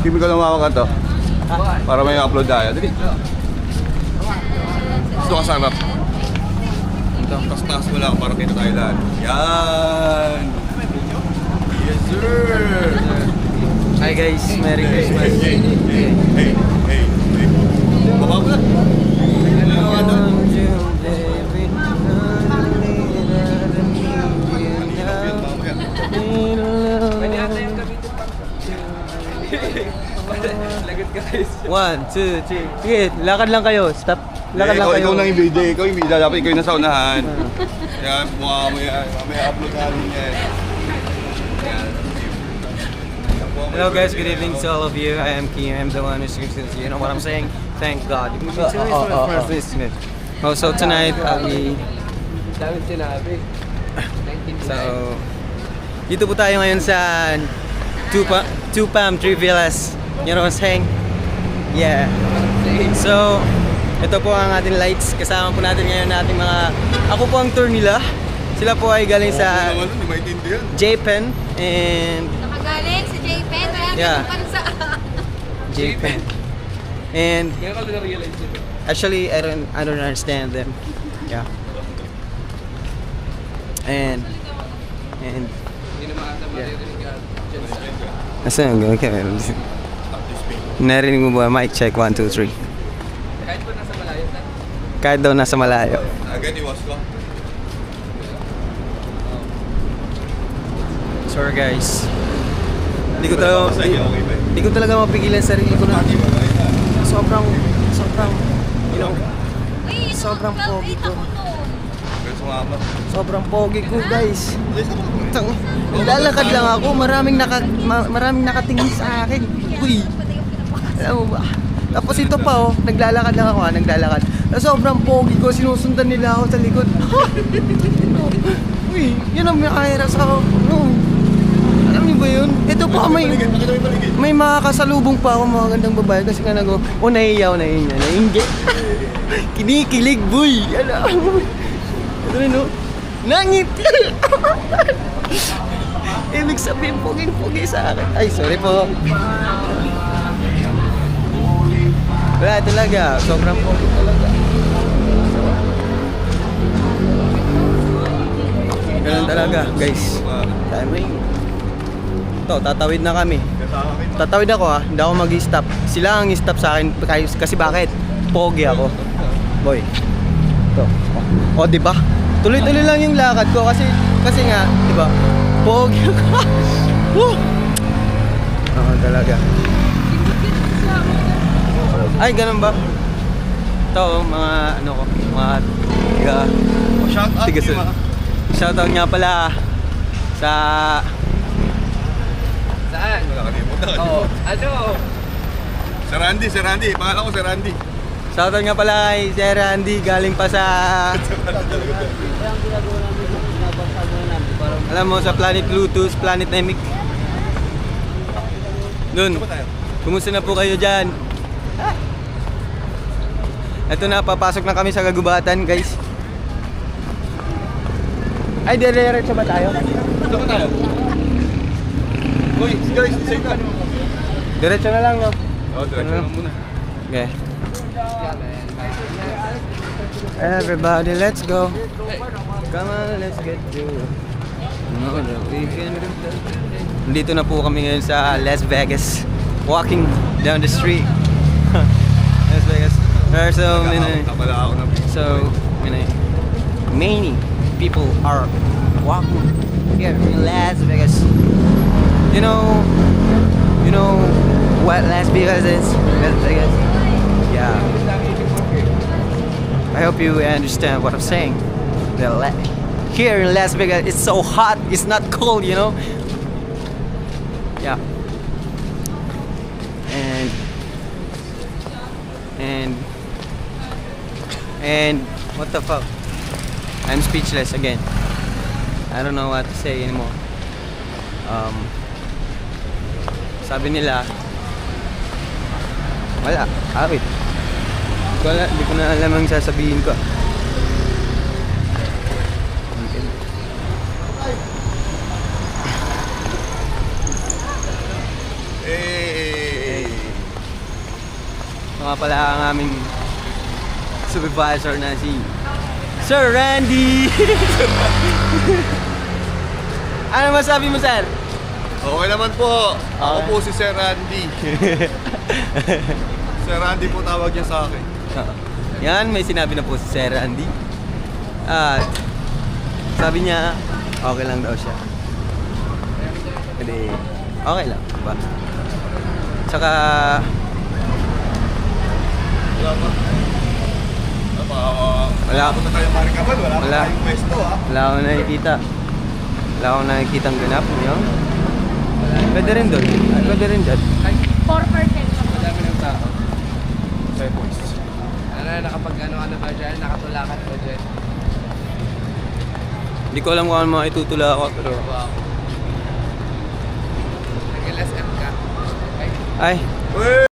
Kimi ko lumawakan to. Para may upload tayo. Dali. Gusto ka sarap. Tas-tas mo lang para kita tayo lahat. Yan! Yes, sir! Hi guys, Merry Christmas. Hey. Baba mo na. Lagot ka guys. 1, 2, 3. Sige, lakad lang kayo. Stop. Lakad lang kayo. Ikaw lang yung video. Ikaw yung video. Dapat ikaw yung nasa unahan. Yan, mukha mo yan. May upload natin yan. Hello guys, good evening to all of you. I am Kim. I'm the one who's you know what I'm saying? Thank God. Oh, so tonight I'll be... So, dito po tayo ngayon sa Two Palm Tree Villas. You know what I'm saying? Yeah. So, ito po ang ating lights. Kasama po natin ngayon nating mga... Ako po ang tour nila. Sila po ay galing sa J-Pen and... Nakagaling sa J-Pen. Yeah. Pansa. J-Pen. And actually, I don't understand them. Yeah. And Asan? Okay. Narinig mo ba? Mic check 1, 2, 3. Kahit po nasa malayo na. Kahit daw nasa malayo. Agad iwas ko. Sorry guys. Hindi ko talaga mapigilan sarili ko na sobrang you know, sobrang pogi ko. Sobrang pogi ko guys. Naglalakad lang ako, maraming nakatingin sa akin. Uy. Alam mo ba? Tapos ito pa oh, naglalakad lang ako, naglalakad. Sobrang pogi ko, sinusundan nila ako sa likod. Uy, yun ang makahirap sa ako. Alam niyo ba yun? Ito pa, may makakasalubong pa ako mga gandang babae kasi nga nago, naiiyaw na yun yan, naiinggit. Kinikilig, boy! Alam mo? Ito rin, no? Nangiti! Ibig sabihin, puging-pugi sa akin. Ay, sorry po. Wala talaga, sobrang pogi talaga. Ganun talaga, guys. Timing. Ito, tatawid na kami. Tatawid ako ha, hindi ako mag-stop. Sila ang i-stop sa akin kasi bakit? Pogi ako. Boy. Ito. O, di ba? Tuloy-tuloy lang yung lakad ko kasi nga, di ba? Pogi ako. Oo, talaga. Ay, ganun ba? Ito, mga ano ko, mga tiga shoutout nga pala sa Saan? Wala ka limutan. Oo. Ano? Sir Randy. Pangalan ko Sir Randy. shoutout nga pala kay Sir Randy galing pa sa alam mo sa Planet Bluetooth, Planet Nemic. Dun. Kumusta na po kayo dyan? Ito na, papasok na kami sa kagubatan, guys. Ay, dire-diretso ba tayo? Ito ba tayo? Uy, guys, safe na. Diretso na lang, no? Oo, diretso lang muna. Okay. Everybody, let's go. Come on, let's get to the weekend. Dito na po kami ngayon sa Las Vegas. Walking down the street. Las Vegas. There are so many people are walking here in Las Vegas. You know what Las Vegas is? Las Vegas. Yeah. I hope you understand what I'm saying. Here in Las Vegas, it's so hot. It's not cold, you know. Yeah. And what the fuck? I'm speechless again. I don't know what to say anymore. Sabi nila, wala, awit. Hindi ko na alam ang sasabihin ko. Hey. nga pala ang aming supervisor na si Sir Randy. Ano masabi mo, sir? Okay naman po. Ako Okay. po si Sir Randy. Sir Randy po tawag niya sa akin. Yan, may sinabi na po si Sir Randy. At sabi niya, okay lang daw siya. Hindi, okay lang, diba? Tsaka, Wala pa. Wala. Punta tayo Marikaban. Wala pa Wala. tayong pwesto ha. wala akong nakikita. Wala akong nakikita ang ganap. Yun. Pwede rin doon. Pwede rin doon. 4%. Madami ng tao. 5 points. Ano, nakapag ano ba dyan? Nakatulakan ba dyan? Hindi ko alam kung ano mga itutula ako, pero... Wow. Nag-LSM ka? Ay, Uy!